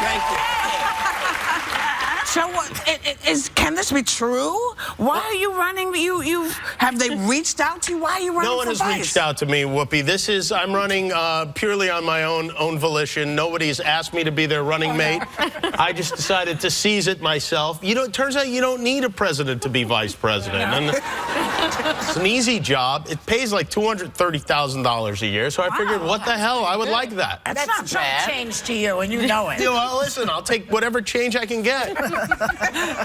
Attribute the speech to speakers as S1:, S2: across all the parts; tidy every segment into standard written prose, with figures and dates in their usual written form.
S1: Thank you.
S2: So what? Can this be true? Why are you running? Have they reached out to you? Why are you running?
S1: No one
S2: for
S1: has
S2: vice?
S1: reached out to me, Whoopi. I'm running purely on my own volition. Nobody's asked me to be their running mate. I just decided to seize it myself. It turns out you don't need a president to be vice president. And it's an easy job. It pays like $230,000 a year. So I figured, what the hell? I would like that.
S2: That's not bad.
S3: Change to you, and you know it.
S1: Well, listen, I'll take whatever change I can get.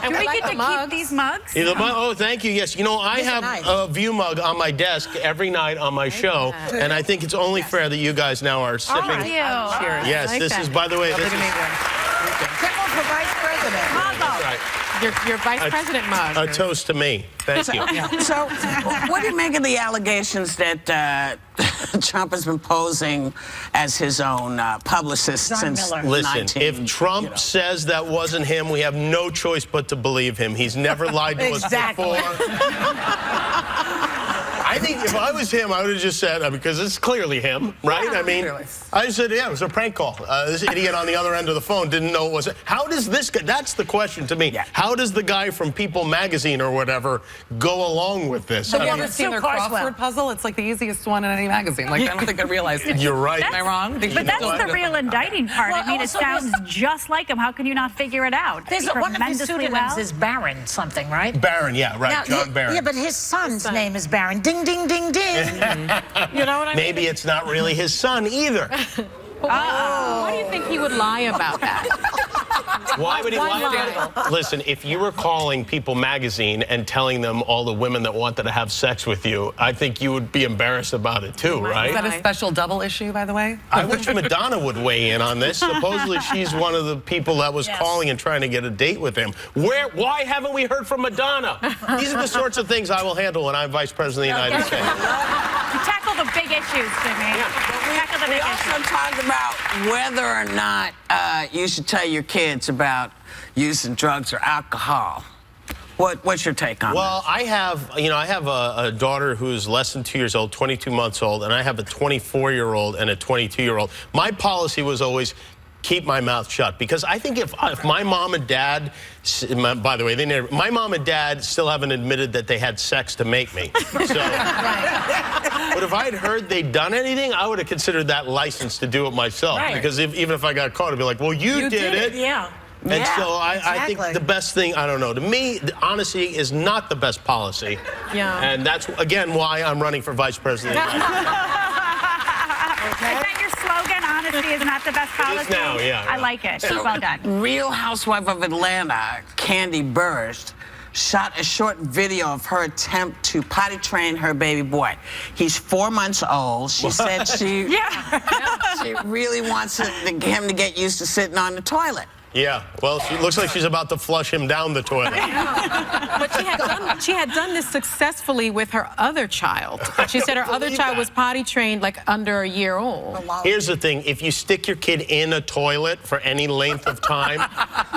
S4: And we get to keep these mugs?
S1: Oh, thank you. Yes. I have a View mug on my desk every night on my show, and I think it's only fair that you guys now are sipping.
S4: Thank you.
S1: Yes, this is, by the way, this is...
S3: Kimmel for vice president.
S1: That's right.
S4: Your vice president mug.
S1: A toast to me. Thank you.
S2: So, what do you make of the allegations that Trump has been posing as his own publicist since
S1: Listen, if Trump says that wasn't him, we have no choice but to believe him. He's never lied to us before. I think if I was him, I would have just said, because it's clearly him, right? I mean, I just said, yeah, it was a prank call. This idiot on the other end of the phone didn't know it was. How does this guy, that's the question to me. Yeah. How does the guy from People magazine or whatever go along with this?
S5: Have you ever seen their crossword puzzle? It's like the easiest one in any magazine. Like, I don't think I realized it.
S1: You're right.
S5: Am I wrong?
S4: But that's the real indicting part. I mean, it sounds just like him. How can you not figure it out?
S3: One of his pseudonyms is Barron something, right?
S1: Barron, yeah, right.
S3: Now,
S1: John Barron.
S3: Yeah, but his son's name is Barron. Ding, ding, ding, ding. You know what I mean?
S1: Maybe it's not really his son either.
S5: Why do you think he would lie about that?
S1: Why would he lie about it? Listen, if you were calling People magazine and telling them all the women that wanted to have sex with you, I think you would be embarrassed about it too, right?
S5: Is that a special double issue, by the way?
S1: I wish Madonna would weigh in on this. Supposedly she's one of the people that was calling and trying to get a date with him. Why haven't we heard from Madonna? These are the sorts of things I will handle when I'm Vice President of the United States.
S4: Tackle the big issues, Jimmy. Tackle the big issues.
S2: We also talked about whether or not you should tell your kids about using drugs or alcohol. What's your take on that?
S1: Well, I have a daughter who's less than 2 years old, 22 months old, and I have a 24-year-old and a 22-year-old. My policy was always keep my mouth shut, because I think if my mom and dad, by the way, my mom and dad still haven't admitted that they had sex to make me. So, but if I had heard they'd done anything, I would have considered that license to do it myself.
S3: Right.
S1: Because even if I got caught, I'd be like, well, you did it.
S3: Yeah.
S1: And so I think the best thing, I don't know, to me, honesty is not the best policy.
S3: Yeah.
S1: And that's, again, why I'm running for Vice President.
S4: Is that your slogan? Honesty is not the best policy?
S1: It is now, yeah.
S4: I like it. Well done.
S2: Real Housewife of Atlanta, Candy Burst, shot a short video of her attempt to potty train her baby boy. He's 4 months old. She said she really wants him to get used to sitting on the toilet.
S1: Yeah, well, she looks like she's about to flush him down the toilet.
S5: But she had done this successfully with her other child. She said her other child was potty trained like under a year old.
S1: Here's the thing. If you stick your kid in a toilet for any length of time,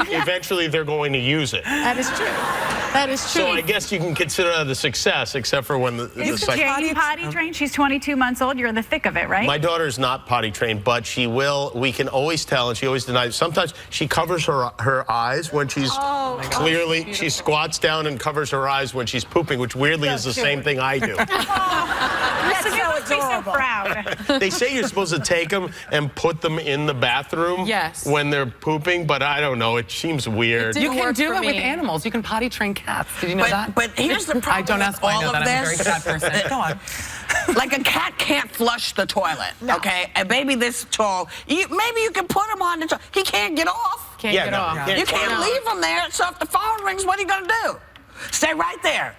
S1: eventually they're going to use it.
S5: That is true. That is true.
S1: So I guess you can consider that a success, except for when
S4: Is Jane potty trained? She's 22 months old. You're in the thick of it, right?
S1: My daughter's not potty trained, but she will. We can always tell, and she always denies. Sometimes she covers her eyes when she's she squats down and covers her eyes when she's pooping, which weirdly is the same thing I do.
S4: Listen, you must be so proud.
S1: They say you're supposed to take them and put them in the bathroom when they're pooping, but I don't know. It seems weird.
S5: You can do it with animals. You can potty train cats. Did you know that?
S2: But here's the problem.
S5: I don't ask why I know that. I'm a very cat person. Go on.
S2: Like a cat can't flush the toilet, okay? A baby this tall, maybe you can put him on the toilet. He can't get off.
S5: Can't get off.
S2: You can't leave him there, so if the phone rings, what are you going to do? Stay right there.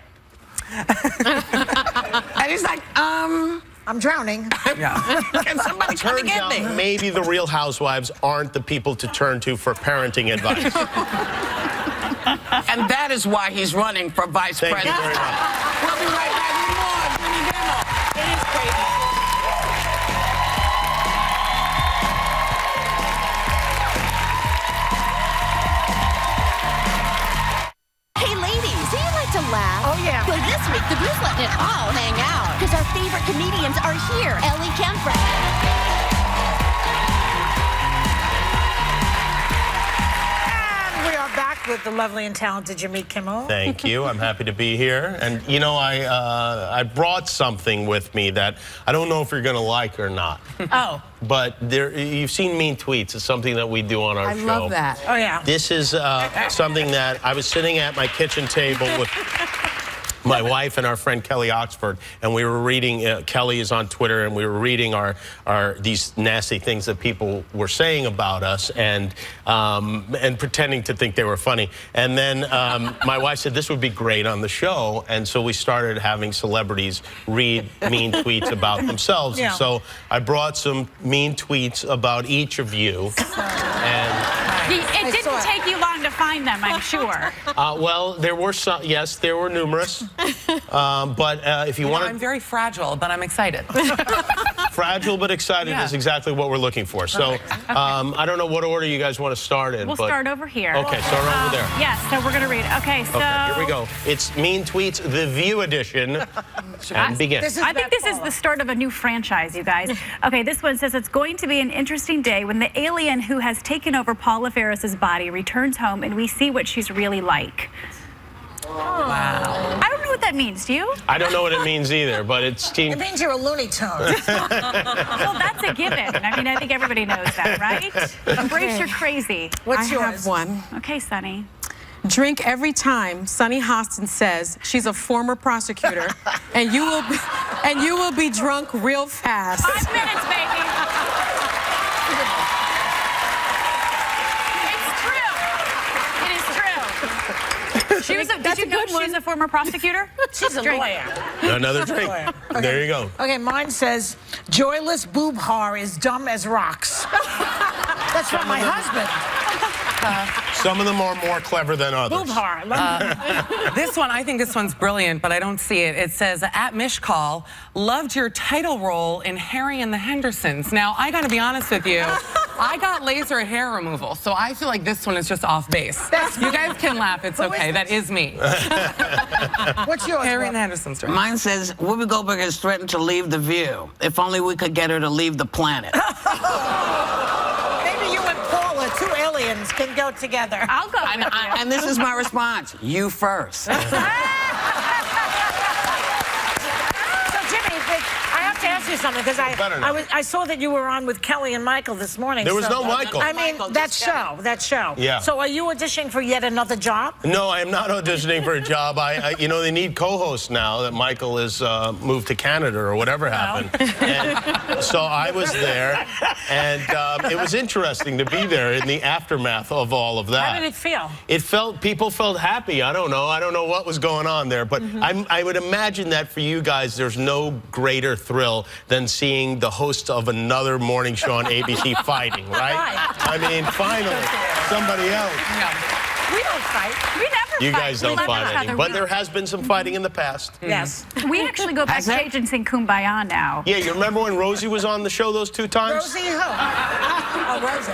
S2: And he's like, I'm drowning. Can somebody come and get me?
S1: Maybe the Real Housewives aren't the people to turn to for parenting advice.
S2: And that is why he's running for vice president.
S1: Thank you very much.
S2: We'll be right back with more Jimmy Kimmel. It is crazy.
S6: Hey ladies, do you like to laugh?
S3: Oh yeah.
S6: Well, this week the group's letting it all hang out because our favorite comedians are here. Ellie Kemper,
S3: with the lovely and talented Jimmy Kimmel.
S1: Thank you. I'm happy to be here. And, you know, I brought something with me that I don't know if you're going to like or not.
S3: Oh.
S1: But you've seen Mean Tweets. It's something that we do on our show.
S5: I love that.
S3: Oh, yeah.
S1: This is something that I was sitting at my kitchen table with my wife and our friend Kelly Oxford, and we were reading, Kelly is on Twitter, and we were reading these nasty things that people were saying about us and pretending to think they were funny. And then my wife said this would be great on the show, and so we started having celebrities read mean tweets about themselves.
S3: Yeah.
S1: And so I brought some mean tweets about each of you.
S4: It didn't take you long to find them, I'm sure.
S1: Well, there were some, yes, there were numerous. But if you want to...
S7: I'm very fragile, but I'm excited.
S1: Fragile but excited is exactly what we're looking for. So I don't know what order you guys want to start in.
S4: We'll start over here.
S1: Okay, start over there.
S4: Yes, so we're going to read. Okay, so...
S1: Okay, here we go. It's Mean Tweets, the View edition. And begin.
S4: I think this is the start of a new franchise, you guys. Okay, this one says, it's going to be an interesting day when the alien who has taken over Paula Ferris's body returns home and we see what she's really like.
S7: Wow.
S4: I don't know what that means. Do you?
S1: I don't know what it means either, but it seems...
S3: It means you're a Looney Tune.
S4: Well, that's a given. I mean, I think everybody knows that, right? Embrace your crazy.
S3: What's
S5: I
S3: yours?
S5: have one.
S4: Okay, Sonny.
S5: Drink every time Sunny Hostin says she's a former prosecutor, and you will be drunk real fast.
S4: 5 minutes, baby. She was did you know she's a former prosecutor?
S3: She's a lawyer.
S1: Another drink.
S3: Okay.
S1: There you go.
S3: Okay, mine says, joyless boob har is dumb as rocks. That's from my husband.
S1: Some of them are more clever than others.
S3: Boob har.
S7: This one, I think this one's brilliant, but I don't see it. It says, at Mishcall, loved your title role in Harry and the Hendersons. Now, I gotta be honest with you, I got laser hair removal, so I feel like this one is just off base. You guys can laugh, it's okay. That is me.
S3: What's yours?
S7: Harry and the Hendersons. Right?
S2: Mine says, Whoopi Goldberg has threatened to leave The View. If only we could get her to leave the planet.
S3: Maybe you and Paula, two aliens, can go together.
S4: I'll go with you.
S2: And this is my response. You first.
S3: I have to ask you something, because I saw that you were on with Kelly and Michael this morning.
S1: There was no Michael.
S3: I mean, that show.
S1: Yeah.
S3: So are you auditioning for yet another job?
S1: No, I am not auditioning for a job. You know, they need co-hosts now that Michael has moved to Canada or whatever happened. And so I was there, and it was interesting to be there in the aftermath of all of that.
S3: How did it feel?
S1: People felt happy. I don't know what was going on there, but I would imagine that for you guys, there's no greater thrill than seeing the host of another morning show on ABC fighting, right? I mean, finally, somebody else.
S3: We don't fight.
S4: We never fight.
S1: You guys don't
S4: We love
S1: fight
S4: each
S1: any,
S4: other.
S1: but there has been some fighting in the past.
S3: Yes.
S4: We actually go backstage and sing Kumbaya now.
S1: Yeah, you remember when Rosie was on the show those 2 times?
S3: Rosie who? Oh, Rosie.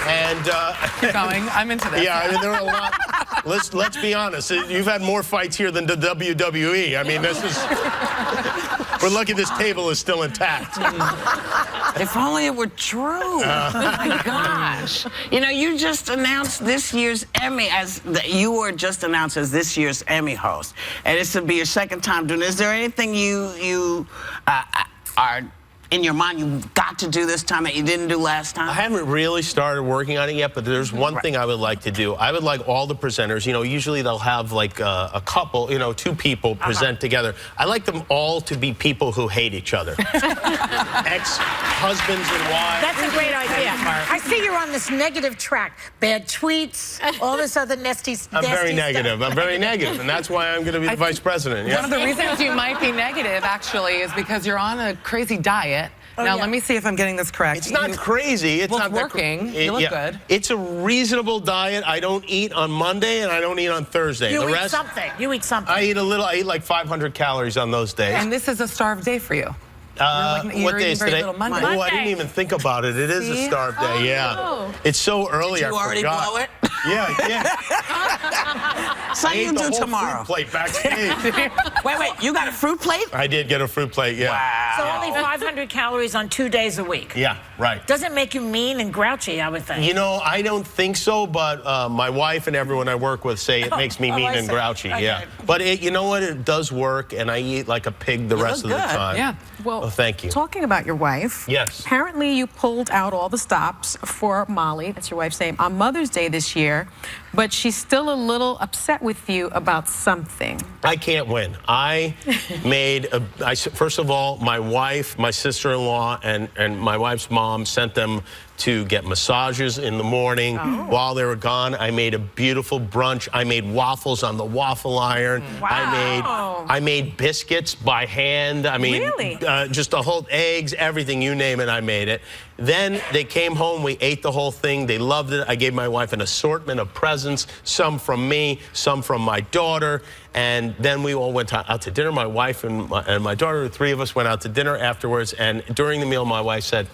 S1: And
S7: Keep going. I'm into this.
S1: yeah, I mean, there are a lot. Let's be honest. You've had more fights here than the WWE. I mean, this is. We're lucky this table is still intact.
S2: If only it were true. Oh my gosh. You know, you just announced this year's Emmy you were just announced as this year's Emmy host. And this will be your second time doing it. Is there anything you are in your mind you've got to do this time that you didn't do last time?
S1: I haven't really started working on it yet, but there's one thing I would like to do. I would like all the presenters, you know, usually they'll have like a couple, you know, 2 people present together. I like them all to be people who hate each other. Ex-husbands and wives.
S3: That's a great idea. I see you're on this negative track. Bad tweets, all this other nasty
S1: I'm very negative. I'm very negative, and that's why I'm going to be the vice president. Yeah.
S7: One of the reasons you might be negative, actually, is because you're on a crazy diet. Now, let me see if I'm getting this correct.
S1: It's not crazy. It's not
S7: working. You look good.
S1: It's a reasonable diet. I don't eat on Monday, and I don't eat on Thursday.
S3: You eat something. You eat something.
S1: I eat a little. I eat like 500 calories on those days.
S7: And this is a starved day for you.
S1: What day is today?
S7: Monday.
S1: Oh, I didn't even think about it. It is a starved day, yeah.
S7: No.
S1: It's so early,
S2: Did you already blow it?
S1: Yeah, yeah.
S2: So
S1: I
S2: you
S1: ate the
S2: do
S1: whole
S2: tomorrow.
S1: fruit plate backstage.
S2: Wait, you got a fruit plate?
S1: I did get a fruit plate, yeah.
S2: Wow.
S3: So only 500 calories on 2 days a week.
S1: Yeah, right.
S3: Doesn't make you mean and grouchy, I would think.
S1: You know, I don't think so, but my wife and everyone I work with say it makes me mean
S3: I
S1: and
S3: see.
S1: grouchy,
S3: Okay.
S1: yeah. But you know what? It does work, and I eat like a pig the rest of
S2: look
S1: the
S2: good.
S1: time.
S7: Yeah.
S1: Well, thank you.
S5: Talking about your wife.
S1: Yes.
S5: Apparently, you pulled out all the stops for Molly, that's your wife's name, on Mother's Day this year, but she's still a little upset with you about something.
S1: I can't win. I made first of all, my wife, my sister-in-law, and my wife's mom sent them to get massages in the morning. While they were gone, I made a beautiful brunch. I made waffles on the waffle iron.
S4: Wow.
S1: I made biscuits by hand. I mean,
S4: Really?
S1: just the whole eggs, everything, you name it, I made it. Then they came home, we ate the whole thing. They loved it. I gave my wife an assortment of presents, some from me, some from my daughter. And then we all went out to dinner. My wife and my daughter, the three of us went out to dinner afterwards. And during the meal, my wife said,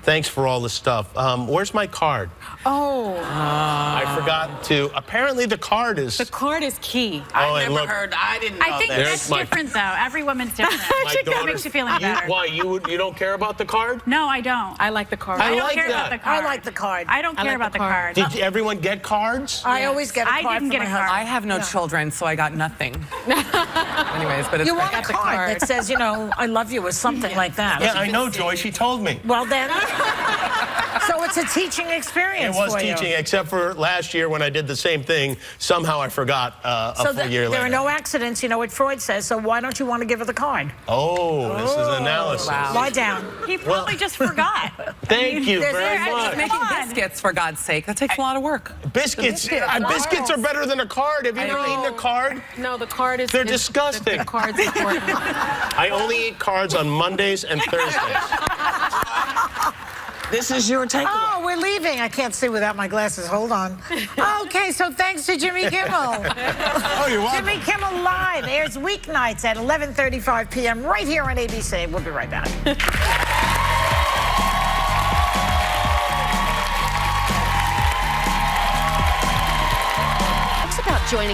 S1: "Thanks for all the stuff. Where's my card?"
S5: Oh.
S1: I forgot to. Apparently, the card is.
S5: The card is key.
S2: I
S1: and
S2: never
S1: look,
S2: heard. I didn't know
S4: I think
S2: that.
S1: There's
S4: that's
S1: my-
S4: different, though. Every woman's different.
S1: My
S4: That
S1: daughter-
S4: makes you feeling better.
S1: Why you don't care about the card?
S4: No, I don't.
S5: I like the card.
S1: I
S4: don't
S1: like
S4: care about
S1: that.
S4: the card.
S3: I like the card.
S4: I don't
S5: I
S4: care
S5: like
S4: about
S5: the
S4: the
S5: card.
S4: card.
S1: Did everyone get cards?
S3: I always get a
S4: I
S3: card
S4: didn't
S3: from
S4: get
S3: my
S4: a card.
S3: husband.
S7: I have no children, so I got nothing. Anyways, but it's
S3: You
S7: great.
S3: want a
S5: got the
S3: card
S5: card.
S3: that says, you know, I love you or something like that.
S1: Yeah, I know, Joy. She told me.
S3: Well, then, so it's a teaching
S1: It
S3: experience
S1: was
S3: for you.
S1: teaching, except for last year when I did the same thing. Somehow I forgot a
S3: So
S1: full year
S3: there
S1: later.
S3: are no accidents, you know what Freud says, so why don't you want to give her the card?
S1: Oh, this is analysis.
S3: Lie down.
S4: He probably just forgot.
S1: Thank you
S3: there's-
S1: very
S3: there's-
S1: much.
S7: Making
S4: Come on.
S7: biscuits, for God's sake. That takes a lot of work.
S1: Biscuits. Biscuits are better than a card. Have you ever eaten a card?
S5: No, the card is.
S1: They're
S5: is-
S1: disgusting.
S5: The card's important.
S1: I only eat cards on Mondays and Thursdays.
S2: This is your takeaway.
S3: Oh, we're leaving. I can't see without my glasses. Hold on. Okay, so thanks to Jimmy Kimmel.
S1: Oh, you're welcome.
S3: Jimmy Kimmel Live airs weeknights at 11:35 p.m. right here on ABC. We'll be right back.